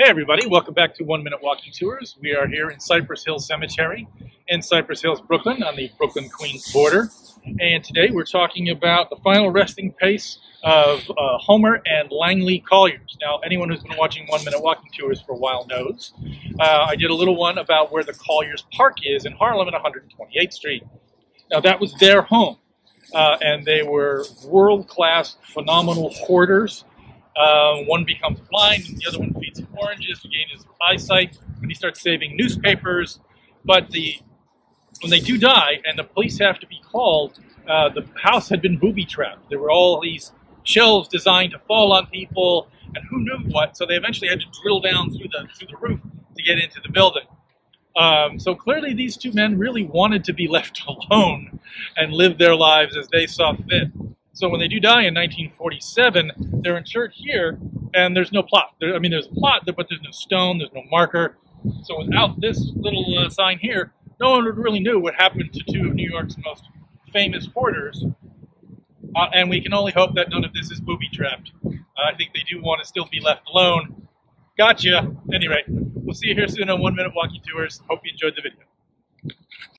Hey everybody, welcome back to 1 Minute Walking Tours. We are here in Cypress Hills Cemetery in Cypress Hills, Brooklyn, on the Brooklyn-Queens border. And today we're talking about the final resting place of Homer and Langley Collyers. Now, anyone who's been watching 1 Minute Walking Tours for a while knows I did a little one about where the Collyers Park is in Harlem at 128th Street. Now, that was their home, and they were world-class, phenomenal hoarders. One becomes blind, and the other one feeds him oranges to gain his eyesight, and he starts saving newspapers. But when they do die, and the police have to be called, the house had been booby-trapped. There were all these shelves designed to fall on people, and who knew what, so they eventually had to drill down through the roof to get into the building. So clearly these two men really wanted to be left alone and live their lives as they saw fit. So when they do die in 1947, they're interred here, and there's no plot. There's a plot, but there's no stone, there's no marker. So without this little sign here, no one really knew what happened to two of New York's most famous hoarders. And we can only hope that none of this is booby-trapped. I think they do want to still be left alone. Gotcha. Anyway, we'll see you here soon on 1 Minute Walking Tours. Hope you enjoyed the video.